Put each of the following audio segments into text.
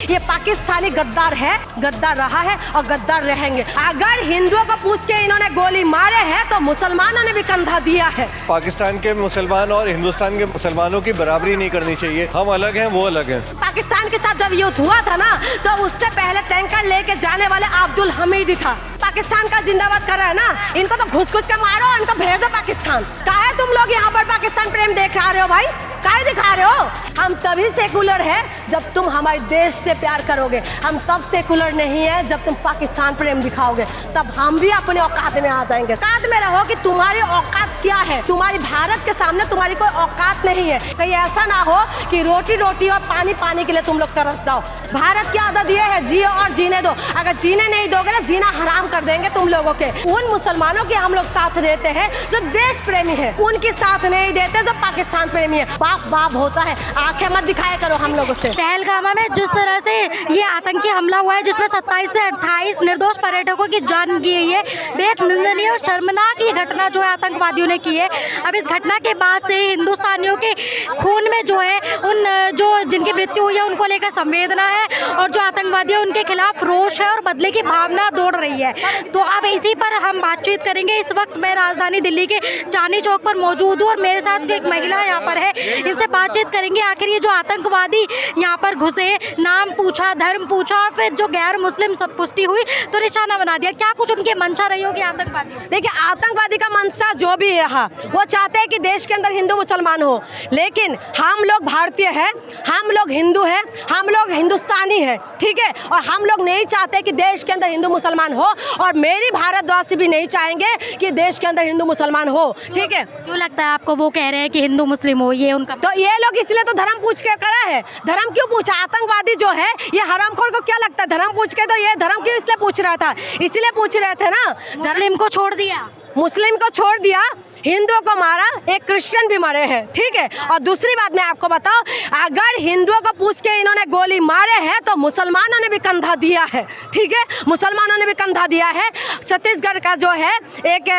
ये पाकिस्तानी गद्दार है, गद्दार रहा है और गद्दार रहेंगे। अगर हिंदुओं को पूछ के इन्होंने गोली मारे हैं तो मुसलमानों ने भी कंधा दिया है। पाकिस्तान के मुसलमान और हिंदुस्तान के मुसलमानों की बराबरी नहीं करनी चाहिए। हम अलग हैं, वो अलग हैं। पाकिस्तान के साथ जब युद्ध हुआ था ना, तो उससे पहले टैंकर लेके जाने वाले अब्दुल हमीद था। पाकिस्तान का जिंदाबाद कर रहा है ना, इनको तो घुस घुस के मारो, इनको भेजो पाकिस्तान। काहे तुम लोग यहाँ पर पाकिस्तान प्रेम दिखा रहे हो भाई, काहे दिखा रहे हो? हम तभी सेकुलर है जब तुम हमारे देश से प्यार करोगे। हम तब सेकुलर नहीं है जब तुम पाकिस्तान प्रेम दिखाओगे, तब हम भी अपने औकात में आ जाएंगे। औकात में रहो कि तुम्हारी औकात क्या है। तुम्हारी भारत के सामने तुम्हारी कोई औकात नहीं है। कहीं ऐसा ना हो कि रोटी रोटी और पानी पानी के लिए तुम लोग तरस जाओ। भारत की आदत ये है, जियो और जीने दो। अगर जीने नहीं दोगे ना, जीना हराम कर देंगे तुम लोगों के। उन मुसलमानों के हम लोग साथ देते हैं जो देश प्रेमी है, उनके साथ नहीं देते जो पाकिस्तान प्रेमी है। बाप बाप होता है, आंखें मत दिखाया करो हम लोगों से। पहलगामा में जिस तरह से ये आतंकी हमला हुआ है, जिसमें 27 से 28 निर्दोष पर्यटकों की जान गई है, बेहद निंदनीय और शर्मनाक ये घटना जो है आतंकवादियों ने की है। अब इस घटना के बाद से हिंदुस्तानियों के खून में जो है उन जो जिनकी मृत्यु हुई है उनको लेकर संवेदना है, और जो आतंकवादी है उनके खिलाफ रोष है और बदले की भावना दौड़ रही है। तो अब इसी पर हम बातचीत करेंगे। इस वक्त मैं राजधानी दिल्ली के चांदनी चौक पर मौजूद हूँ और मेरे साथ एक महिला यहाँ पर है, इनसे बातचीत करेंगे। आखिर ये जो आतंकवादी यहाँ पर घुसे, नाम पूछा, धर्म पूछा और फिर जो गैर मुस्लिम सब पुष्टि हुई तो निशाना बना दिया, क्या कुछ उनकी मंशा रही होगी आतंकवादी? देखिए, आतंकवादी का मंशा जो भी है, वो चाहते हैं कि देश के अंदर हिंदू मुसलमान हो, लेकिन हम लोग भारतीय हैं, हम लोग हिंदू हैं, हम लोग हिंदुस्तानी हैं, ठीक है। और हम लोग नहीं चाहते कि देश के अंदर हिंदू मुसलमान हो, और मेरी भारतवासी भी नहीं चाहेंगे कि देश के अंदर हिंदू मुसलमान हो, ठीक है। क्यों लगता है आपको वो कह रहे हैं कि हिंदू मुस्लिम हो, ये उनका? तो ये लोग इसलिए तो धर्म पूछ के करा है। धर्म क्यों पूछा? आतंकवादी जो है ये हरामखोर को क्या लगता है धर्म पूछ के? तो ये धर्म क्यों इसलिए पूछ रहा था? इसलिए पूछ रहे थे ना, मुस्लिम को छोड़ दिया, मुस्लिम को छोड़ दिया, हिंदुओं को मारा, एक क्रिश्चियन भी मरे हैं, ठीक है। और दूसरी बात मैं आपको बताऊं, अगर हिंदुओं को पूछ के इन्होंने गोली मारे हैं तो मुसलमानों ने भी कंधा दिया है, ठीक है। मुसलमानों ने भी कंधा दिया है। छत्तीसगढ़ का जो है एक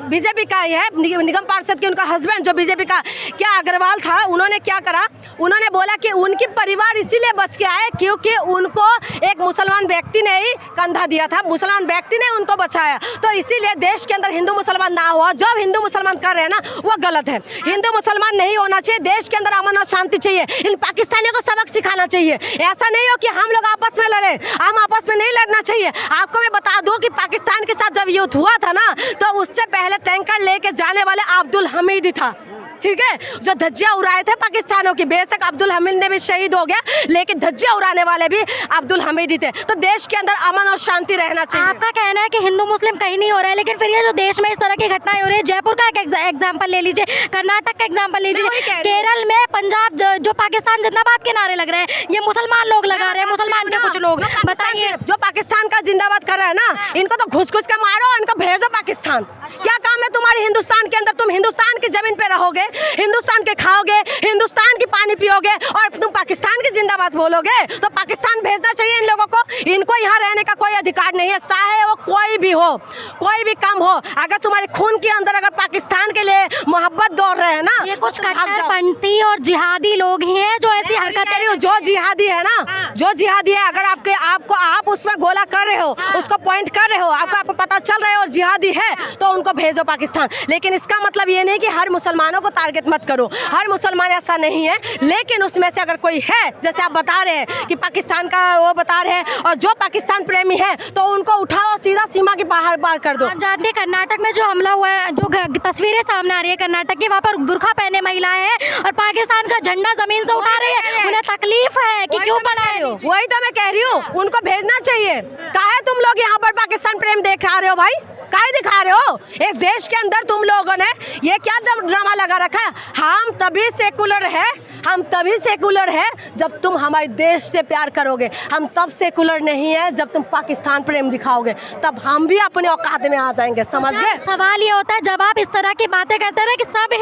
बीजेपी का ही है, निगम पार्षद के उनका हस्बैंड जो बीजेपी का क्या अग्रवाल था, उन्होंने क्या करा, उन्होंने बोला कि उनकी परिवार इसीलिए बच के आए क्योंकि उनको एक मुसलमान व्यक्ति ने ही कंधा दिया था, मुसलमान व्यक्ति ने उनको बचाया। तो इसीलिए देश के अंदर हिंदू मुसलमान ना हो। जब हिंदू मुसलमान कर रहे हैं ना, वो गलत है। हिंदू मुसलमान नहीं होना चाहिए। देश के अंदर अमन और शांति चाहिए। इन पाकिस्तानियों को सबक सिखाना चाहिए। ऐसा नहीं हो कि हम लोग आपस में लड़े, हम आपस में नहीं लड़ना चाहिए। आपको मैं बता दूं कि पाकिस्तान के साथ जब युद्ध हुआ था ना, तो उससे पहले टैंकर लेके जाने वाले अब्दुल हमीद था, ठीक है, जो धज्जियां उड़ाए थे पाकिस्तानों की। बेशक अब्दुल हमीद ने भी शहीद हो गया, लेकिन धज्जियां उड़ाने वाले भी अब्दुल हमीद ही थे। तो देश के अंदर अमन और शांति रहना चाहिए। आपका कहना है कि हिंदू मुस्लिम कहीं नहीं हो रहा है, लेकिन फिर ये जो देश में इस तरह की घटनाएं हो रही है, जयपुर का एक एग्जाम्पल ले लीजिए, कर्नाटक का एग्जाम्पल लीजिए, केरल में, पंजाब जो पाकिस्तान जिंदाबाद के नारे लग रहे हैं, ये मुसलमान लोग लगा रहे हैं, मुसलमान के कुछ लोग। बताइए, जो पाकिस्तान का जिंदाबाद कर रहा है ना, इनको तो घुस घुस के मारो, इनको भेजो पाकिस्तान। क्या काम है तुम्हारे हिंदुस्तान के अंदर? तुम हिंदुस्तान की जमीन पे रहोगे, हिंदुस्तान के खाओगे, हिंदुस्तान की पानी पियोगे, और तुम पाकिस्तान की जिंदाबाद बोलोगे? तो पाकिस्तान भेजना चाहिए इन लोगों को। इनको यहाँ रहने का कोई अधिकार नहीं है, चाहे वो कोई भी हो, कोई भी काम हो। अगर तुम्हारे खून के अंदर अगर पाकिस्तान के लिए मोहब्बत दौड़ रहे हैं ना, ये कुछ कट्टरपंथी और जिहादी लोग ही हैं जो ऐसी हरकतें, जो जिहादी है ना, जो जिहादी है, अगर आप उसमें गोला कर रहे हो, उसको पॉइंट कर रहे हो, आपको पता चल रहा है और जिहादी है, तो उनको भेजो पाकिस्तान। लेकिन इसका मतलब ये नहीं कि हर मुसलमानों को टारगेट मत करो। हर मुसलमान ऐसा नहीं है, लेकिन उसमें से अगर कोई है, जैसे आप बता रहे हैं कि पाकिस्तान का वो बता रहे हैं, और जो पाकिस्तान प्रेमी है तो उनको उठाओ, सीधा सीमा की बाहर पार कर दो। आप जानते हैं कर्नाटक में जो हमला हुआ है, जो तस्वीरें सामने आ रही है कर्नाटक की, वहाँ पर बुर्खा पहने महिलाएं हैं और पाकिस्तान का झंडा जमीन से उठा रही है। उन्हें तकलीफ है कि क्यों बना रहे हो? वही तो मैं कह रही हूँ, उनको भेजना चाहिए। काहे तुम लोग यहाँ पर पाकिस्तान प्रेम दिखा रहे हो भाई? काहे दिखा रहे हो? इस देश के अंदर तुम लोगों ने ये क्या ड्रामा लगा रखा है? हम तभी सेकुलर है, हम तभी सेकुलर है जब तुम हमारे देश से प्यार करोगे। हम तब सेकुलर नहीं है जब तुम पाकिस्तान प्रेम दिखाओगे, तब हम भी अपने औकात में आ जाएंगे, समझ गए? सवाल ये होता है, जब आप इस तरह की बातें करते हैं कि सब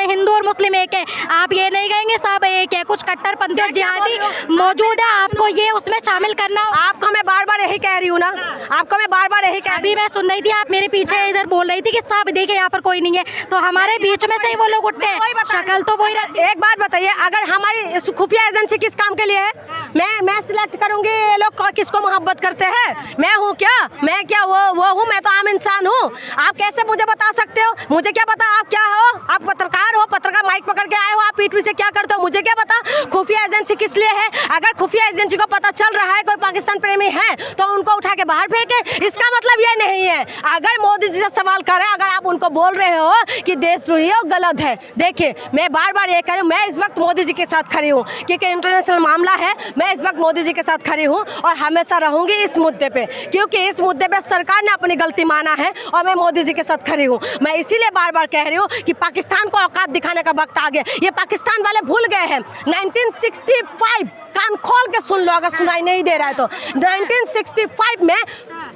हिंदू और मुस्लिम एक है, आप ये नहीं कहेंगे सब एक है? कुछ कट्टरपंथी और जिहादी मौजूद है आपको ये उसमें शामिल करना हो? आपको मैं बार बार यही कह रही हूँ ना, आपको मैं बार बार यही कह अभी मैं सुन रही थी, आप मेरे पीछे इधर बोल रही थी कि सब देखिए यहाँ पर कोई नहीं है, तो हमारे बीच में से ही वो लोग उठते हैं, शक्ल तो वही रहती है। एक बात बताइए, अगर हमारी खुफिया एजेंसी किस काम के लिए है? मैं सिलेक्ट करूंगी ये लोग किसको मोहब्बत करते हैं? मैं हूँ क्या? मैं क्या वो हूँ? मैं तो आम इंसान हूँ। आप कैसे मुझे बता सकते हो? मुझे क्या पता आप क्या हो? आप पत्रकार हो, पत्रकार माइक पकड़ के आए हो, आप पीठ से क्या करते हो? मुझे क्या पता खुफिया एजेंसी किस लिए है? अगर खुफिया एजेंसी को पता चल रहा है कोई पाकिस्तान प्रेमी है तो उनको उठा के बाहर फेंके, इसका मतलब ये नहीं है। अगर मोदी जी से सवाल करें, अगर आप उनको बोल रहे हो कि देशद्रोही है, गलत है। देखिए, मैं बार बार ये कह रही हूँ, मैं इस वक्त मोदी जी के साथ खड़ी हूँ क्योंकि इंटरनेशनल मामला है। मैं इस वक्त मोदी जी के साथ खड़ी हूँ और हमेशा रहूंगी इस मुद्दे पे, क्योंकि इस मुद्दे पे सरकार ने अपनी गलती माना है और मैं मोदी जी के साथ खड़ी हूँ। मैं इसीलिए बार बार कह रही हूँ कि पाकिस्तान को औकात दिखाने का वक्त आ गया। ये पाकिस्तान वाले भूल गए हैं 1965, कान खोल के सुन लो अगर सुनाई नहीं दे रहा है तो। 1965 में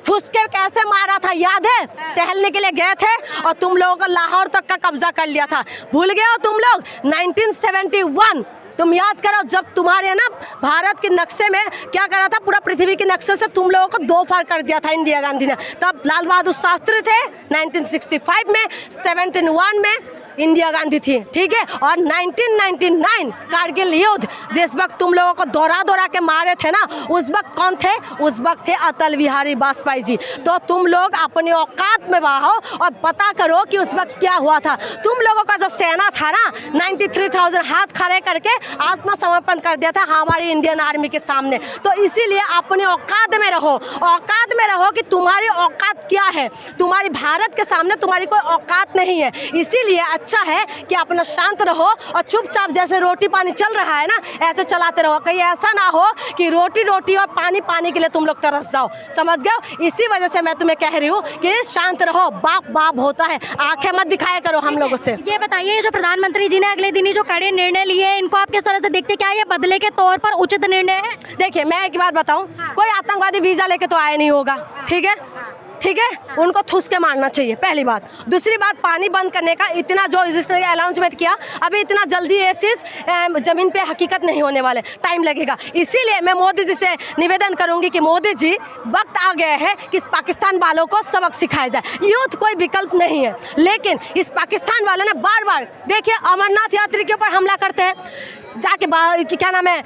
ठूस के कैसे मारा था याद है? टहलने के लिए गए थे और तुम लोगों को लाहौर तक का कब्जा कर लिया था। भूल गए हो तुम लोग? 1971 तुम याद करो, जब तुम्हारे ना भारत के नक्शे में क्या करा था, पूरा पृथ्वी के नक्शे से तुम लोगों को दो फाड़ कर दिया था इंदिरा गांधी ने। तब लाल बहादुर शास्त्री थे 1965 में, 71 में इंदिरा गांधी थी, ठीक है। और 1999 कारगिल युद्ध जिस वक्त तुम लोगों को दोहरा के मारे थे ना, उस वक्त कौन थे? उस वक्त थे अटल बिहारी वाजपेयी जी। तो तुम लोग अपने औकात में बहाओ और पता करो कि उस वक्त क्या हुआ था। तुम लोगों का जो सेना था ना, 93,000 हाथ खड़े करके आत्मसमर्पण कर दिया था हमारी इंडियन आर्मी के सामने। तो इसीलिए अपने औकात में रहो, औकात में रहो कि तुम्हारी औकात क्या है। तुम्हारी भारत के सामने तुम्हारी कोई औकात नहीं है। इसीलिए अच्छा है कि अपना शांत रहो और चुपचाप जैसे रोटी पानी चल रहा है ना, ऐसे चलाते रहो। कहीं ऐसा ना हो कि रोटी और पानी के लिए तुम लोग तरस जाओ, समझ गए? इसी वजह से मैं तुम्हें कह रही हूँ कि शांत रहो। बाप होता है, आंखें मत दिखाया करो हम लोगों से। ये बताइए, जो प्रधानमंत्री जी ने अगले दिन ही जो कड़े निर्णय लिए, इनको आप किस तरह से देखते? क्या ये बदले के तौर पर उचित निर्णय है? देखिए, मैं एक बात बताऊं, कोई आतंकवादी वीजा लेके तो आया नहीं होगा, ठीक है, ठीक है। उनको ठूस के मारना चाहिए, पहली बात। दूसरी बात, पानी बंद करने का इतना जो जिस तरह अनाउंसमेंट किया, अभी इतना जल्दी ये चीज़ ज़मीन पे हकीकत नहीं होने वाले, टाइम लगेगा। इसीलिए मैं मोदी जी से निवेदन करूंगी कि मोदी जी, वक्त आ गया है कि इस पाकिस्तान वालों को सबक सिखाया जाए। युद्ध कोई विकल्प नहीं है, लेकिन इस पाकिस्तान वाले ने बार बार, देखिए, अमरनाथ यात्री के ऊपर हमला करते हैं, जाके क्या नाम है,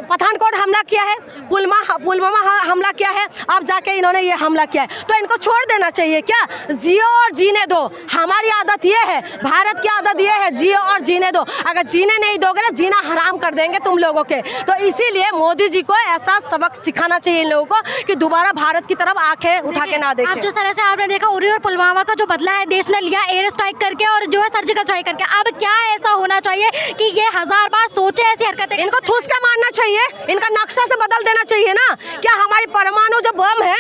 पठानकोट हमला किया है, पुलवामा हमला किया है, अब जाके इन्होंने ये हमला किया है। तो इनको छोड़ देना चाहिए क्या? जियो और जीने दो। हमारी आदत ये है, भारत की आदत ये है, जियो और जीने दो। अगर जीने नहीं दोगे ना, जीना हराम कर देंगे तुम लोगों के। तो इसीलिए मोदी जी को ऐसा सबक सिखाना चाहिए इन लोगों को कि दोबारा भारत की तरफ आंखें उठा के ना देखें। अब जिस तरह से आपने देखा उरी और पुलवामा का जो बदला है देश ने लिया, एयर स्ट्राइक करके और जो है सर्जिकल स्ट्राइक करके, अब क्या ऐसा होना चाहिए कि ये 1000 बार सोचे ऐसी हरकतें? इनको ठूस के मारना चाहिए, इनका नक्शा से बदल देना चाहिए ना। क्या हमारी परमाणु जो बम है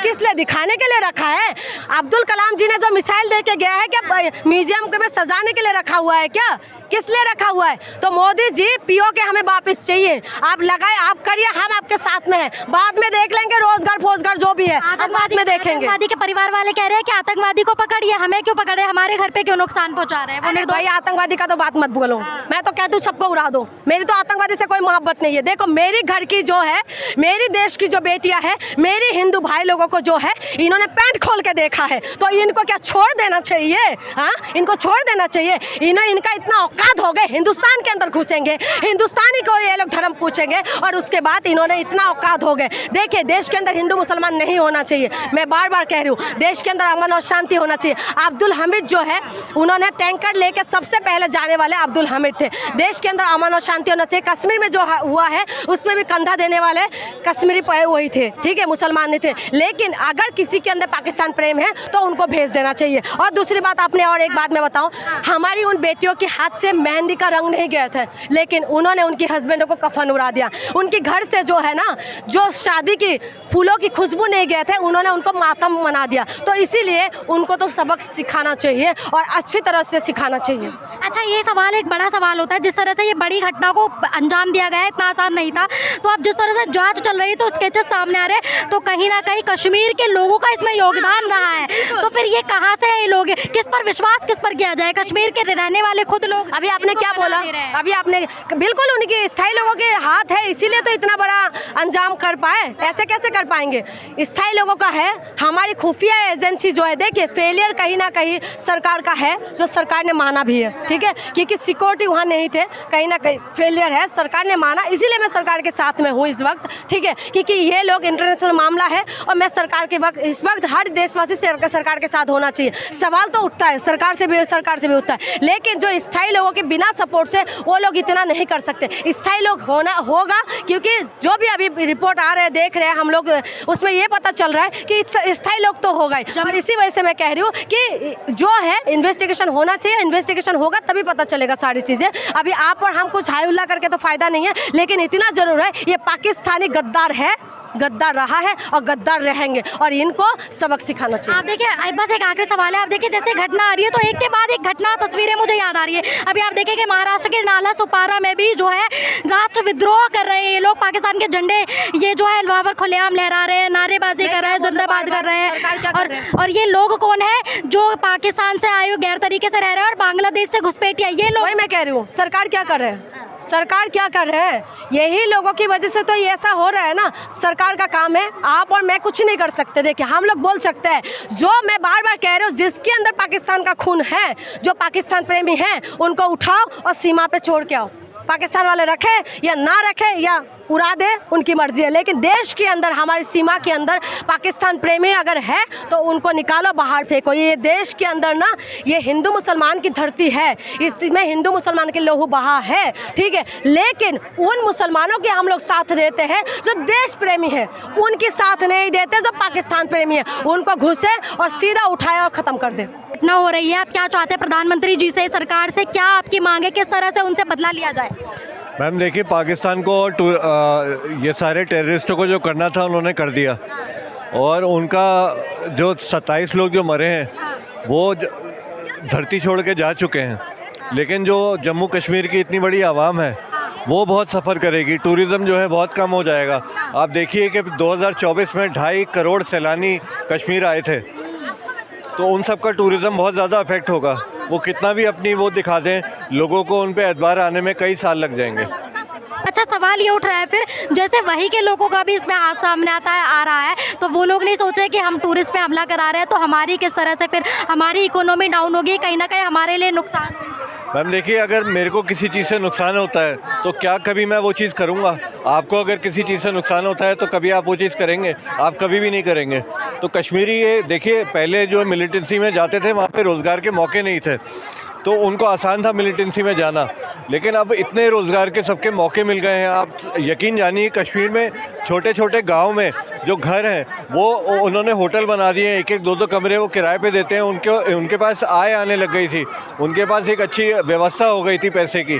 किस लिए दिखाने के लिए रखा है? अब्दुल कलाम जी ने जो मिसाइल दे के गया है, क्या म्यूजियम में सजाने के लिए रखा हुआ है क्या? किस लिए रखा हुआ है? तो मोदी जी, पीओ के हमें वापस चाहिए। आप लगाए, आप करिए, हम आपके साथ में हैं। बाद में देख लेंगे रोजगार जो भी है, बाद में देखेंगे। आतंकवादी के परिवार वाले कह रहे हैं कि आतंकवादी को पकड़िए, हमें क्यों पकड़े, हमारे घर पे क्यों नुकसान पहुंचा रहे हैं? भाई, आतंकवादी का तो बात मत बोलो। मैं तो कहती हूँ सबको उड़ा दो। मेरी तो आतंकवादी से कोई मोहब्बत नहीं है। देखो, मेरी घर की जो है, मेरी देश की जो बेटियां है, मेरी हिंदू भाई लोगों को जो है, इन्होंने पैंट खोल के देखा है, तो इनको क्या छोड़ देना चाहिए? हाँ, इनको छोड़ देना चाहिए। इनका इतना औकात हो गए, हिंदुस्तान के अंदर घुसेंगे, हिंदुस्तानी को ये लोग धर्म पूछेंगे, और उसके बाद इन्होंने इतना औकात हो गए। देखिए, देश के अंदर हिंदू मुसलमान नहीं होना चाहिए। मैं बार बार कह रही हूँ, देश के अंदर अमन और शांति होना चाहिए। अब्दुल हमीद जो है, उन्होंने टैंकर लेके सबसे पहले जाने वाले अब्दुल हमीद थे। देश के अंदर अमन और शांति होना चाहिए। कश्मीर में जो हुआ है, उसमें भी कंधा देने वाले कश्मीरी वही थे, ठीक है, मुसलमान नहीं थे। लेकिन अगर किसी के अंदर पाकिस्तान प्रेम है तो उनको भेज देना चाहिए। और दूसरी बात, आपने और एक बात मैं बताऊं, हमारी उन बेटियों के हाथ से मेहंदी का रंग नहीं गए थे, लेकिन उन्होंने उनकी हस्बैंडों को कफन उड़ा दिया। उनके घर से जो है ना, जो शादी की फूलों की खुशबू नहीं गए थे, उन्होंने उनको मातम मना दिया। तो इसीलिए उनको तो सबक सिखाना चाहिए और अच्छी तरह से सिखाना चाहिए। अच्छा, ये सवाल एक बड़ा सवाल होता है, जिस तरह से ये बड़ी घटना को अंजाम दिया गया है इतना आसान नहीं था। तो अब जिस तरह से जांच चल रही है तो स्केचेस सामने आ रहे हैं, तो कहीं ना कहीं कश्मीर के लोगों का इसमें योगदान रहा है। तो फिर ये कहाँ से है, ये लोग किस पर विश्वास किस पर किया जाए? कश्मीर के रहने वाले खुद लोग। अभी आपने क्या बोला? अभी आपने बिल्कुल उनके स्थायी लोगों के हाथ है, इसीलिए तो इतना बड़ा अंजाम कर पाए। ऐसे कैसे कर पाएंगे? स्थायी लोगों का है। हमारी खुफिया एजेंसी जो है, देखिए फेलियर कहीं ना कहीं सरकार का है, जो सरकार ने माना भी है, ठीक है, क्योंकि सिक्योरिटी वहाँ नहीं थे, कहीं ना कहीं फेलियर है, सरकार ने माना, इसीलिए मैं सरकार के साथ में हूँ इस वक्त, ठीक है, क्योंकि ये लोग इंटरनेशनल मामला है और मैं सरकार के वक्त इस वक्त हर देशवासी सरकार के साथ होना चाहिए। सवाल तो उठता है, सरकार से भी उठता है, लेकिन जो स्थायी लोगों के बिना सपोर्ट से वो लोग इतना नहीं कर सकते। स्थायी लोग होगा, क्योंकि जो भी अभी रिपोर्ट आ रहे हैं, देख रहे हैं हम लोग, उसमें ये पता चल रहा है कि स्थायी लोग तो होगा ही। और इसी वजह से मैं कह रही हूँ कि जो है इन्वेस्टिगेशन होना चाहिए, इन्वेस्टिगेशन होगा तभी पता चलेगा सारी चीज़ें। अभी आप और हम कुछ हाई हुल्ला करके तो फ़ायदा नहीं है, लेकिन इतना ज़रूर है, ये पाकिस्तानी गद्दार है, गद्दार रहा है और गद्दार रहेंगे, और इनको सबक सिखाना चाहिए। आप देखिए, बस एक आखिरी सवाल है, आप देखिए जैसे घटना आ रही है तो एक के बाद एक घटना, तस्वीरें मुझे याद आ रही है। अभी आप देखें कि महाराष्ट्र के नाला सुपारा में भी जो है राष्ट्र विद्रोह कर रहे हैं ये लोग, पाकिस्तान के झंडे ये जो है वहाँ पर खुलेआम लहरा रहे हैं, नारेबाजी कर रहे हैं, जिंदाबाद कर रहे हैं। और ये लोग कौन है जो पाकिस्तान से आए हुए गैर तरीके से रह रहे हैं और बांग्लादेश से घुसपैठिया, ये लोग। वही मैं कह रही हूँ, सरकार क्या कर रहे हैं? सरकार क्या कर रहे हैं? यही लोगों की वजह से तो ये ऐसा हो रहा है ना। सरकार का काम है, आप और मैं कुछ नहीं कर सकते। देखिए, हम लोग बोल सकते हैं, जो मैं बार बार कह रही हूँ, जिसके अंदर पाकिस्तान का खून है, जो पाकिस्तान प्रेमी हैं, उनको उठाओ और सीमा पे छोड़ के आओ। पाकिस्तान वाले रखे या ना रखे या उड़ा दे, उनकी मर्जी है, लेकिन देश के अंदर, हमारी सीमा के अंदर पाकिस्तान प्रेमी अगर है तो उनको निकालो, बाहर फेंको। ये देश के अंदर ना, ये हिंदू मुसलमान की धरती है, इसमें हिंदू मुसलमान के लहू बहा है, ठीक है, लेकिन उन मुसलमानों के हम लोग साथ देते हैं जो देश प्रेमी है, उनके साथ नहीं देते जो पाकिस्तान प्रेमी है। उनको घुसे और सीधा उठाए और ख़त्म कर दे। घटना हो रही है, आप क्या चाहते हैं प्रधानमंत्री जी से, सरकार से, क्या आपकी मांग है, किस तरह से उनसे बदला लिया जाए? मैम देखिए, पाकिस्तान को ये सारे टेररिस्टों को जो करना था उन्होंने कर दिया, और उनका जो 27 लोग जो मरे हैं वो धरती छोड़ के जा चुके हैं, लेकिन जो जम्मू कश्मीर की इतनी बड़ी आवाम है वो बहुत सफ़र करेगी। टूरिज़्म जो है बहुत कम हो जाएगा। आप देखिए कि 2024 में 2.5 करोड़ सैलानी कश्मीर आए थे, तो उन सब का टूरिज़्म बहुत ज़्यादा अफेक्ट होगा। वो कितना भी अपनी वो दिखा दें, लोगों को उन पे एतबार आने में कई साल लग जाएंगे। अच्छा, सवाल ये उठ रहा है फिर, जैसे वही के लोगों का भी इसमें हाथ सामने आ रहा है, तो वो लोग नहीं सोच रहे कि हम टूरिस्ट पे हमला करा रहे हैं, तो हमारी किस तरह से फिर हमारी इकोनॉमी डाउन होगी, कहीं ना कहीं हमारे लिए नुकसान। मैम देखिए, अगर मेरे को किसी चीज़ से नुकसान होता है तो क्या कभी मैं वो चीज़ करूँगा? आपको अगर किसी चीज़ से नुकसान होता है तो कभी आप वो चीज़ करेंगे? आप कभी भी नहीं करेंगे। तो कश्मीरी, ये देखिए, पहले जो मिलिटेंसी में जाते थे वहाँ पे रोज़गार के मौके नहीं थे, तो उनको आसान था मिलिटेंसी में जाना, लेकिन अब इतने रोज़गार के सबके मौके मिल गए हैं। आप यकीन जानिए, कश्मीर में छोटे छोटे गांव में जो घर हैं वो उन्होंने होटल बना दिए हैं, 1-1, 2-2 कमरे वो किराए पे देते हैं। उनके पास आय आने लग गई थी, उनके पास एक अच्छी व्यवस्था हो गई थी पैसे की।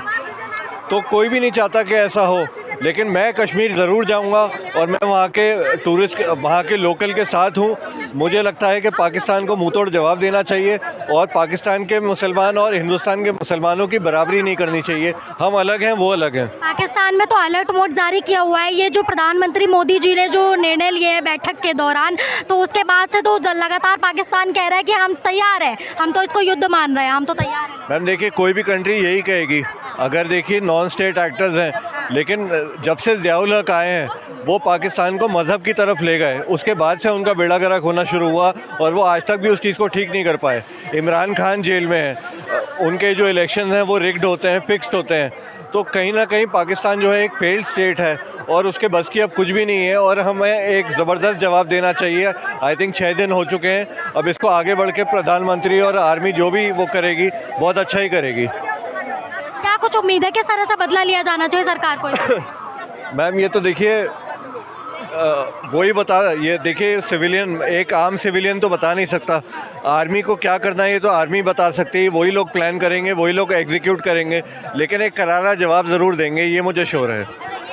तो कोई भी नहीं चाहता कि ऐसा हो, लेकिन मैं कश्मीर ज़रूर जाऊंगा और मैं वहाँ के टूरिस्ट, वहाँ के लोकल के साथ हूँ। मुझे लगता है कि पाकिस्तान को मुंहतोड़ जवाब देना चाहिए और पाकिस्तान के मुसलमान और हिंदुस्तान के मुसलमानों की बराबरी नहीं करनी चाहिए। हम अलग हैं, वो अलग हैं। पाकिस्तान में तो अलर्ट मोड जारी किया हुआ है। ये जो प्रधानमंत्री मोदी जी ने जो निर्णय लिए है बैठक के दौरान, तो उसके बाद से तो लगातार पाकिस्तान कह रहा है कि हम तैयार हैं, हम तो इसको युद्ध मान रहे हैं, हम तो तैयार हैं। मैम देखिए, कोई भी कंट्री यही कहेगी। अगर देखिए, नॉन स्टेट एक्टर्स हैं, लेकिन जब से ज़ियाउल हक आए हैं वो पाकिस्तान को मज़हब की तरफ ले गए, उसके बाद से उनका बेड़ा गर्क होना शुरू हुआ और वो आज तक भी उस चीज़ को ठीक नहीं कर पाए। इमरान खान जेल में है, उनके जो इलेक्शन हैं वो रिग्ड होते हैं, फिक्स्ड होते हैं। तो कहीं ना कहीं पाकिस्तान जो है एक फेल्ड स्टेट है और उसके बस की अब कुछ भी नहीं है, और हमें एक ज़बरदस्त जवाब देना चाहिए। आई थिंक 6 दिन हो चुके हैं, अब इसको आगे बढ़ के प्रधानमंत्री और आर्मी जो भी वो करेगी बहुत अच्छा ही करेगी। क्या कुछ उम्मीद है किस तरह से बदला लिया जाना चाहिए सरकार को? मैम ये तो देखिए, वही बता, ये देखिए, सिविलियन, एक आम सिविलियन तो बता नहीं सकता। आर्मी को क्या करना है ये तो आर्मी बता सकती है, वही लोग प्लान करेंगे, वही लोग एग्जीक्यूट करेंगे, लेकिन एक करारा जवाब ज़रूर देंगे, ये मुझे श्योर है।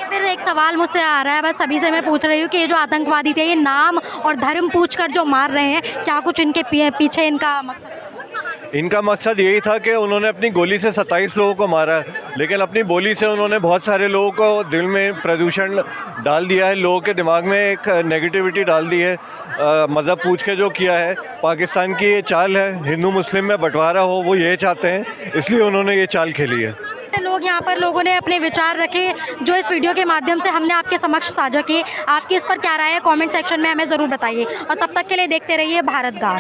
फिर एक सवाल मुझसे आ रहा है, बस सभी से मैं पूछ रही हूँ कि ये जो आतंकवादी थे, ये नाम और धर्म पूछकर जो मार रहे हैं, क्या कुछ इनके पीछे इनका मकसद? इनका मकसद यही था कि उन्होंने अपनी गोली से 27 लोगों को मारा है, लेकिन अपनी बोली से उन्होंने बहुत सारे लोगों को दिल में प्रदूषण डाल दिया है, लोगों के दिमाग में एक नेगेटिविटी डाल दी है। मज़हब पूछ के जो किया है, पाकिस्तान की ये चाल है, हिंदू मुस्लिम में बंटवारा हो, वो ये चाहते हैं, इसलिए उन्होंने ये चाल खेली है। लोग यहाँ पर लोगों ने अपने विचार रखे जो इस वीडियो के माध्यम से हमने आपके समक्ष साझा किए। आपकी इस पर क्या राय है, कमेंट सेक्शन में हमें ज़रूर बताइए और तब तक के लिए देखते रहिए भारत गाँव।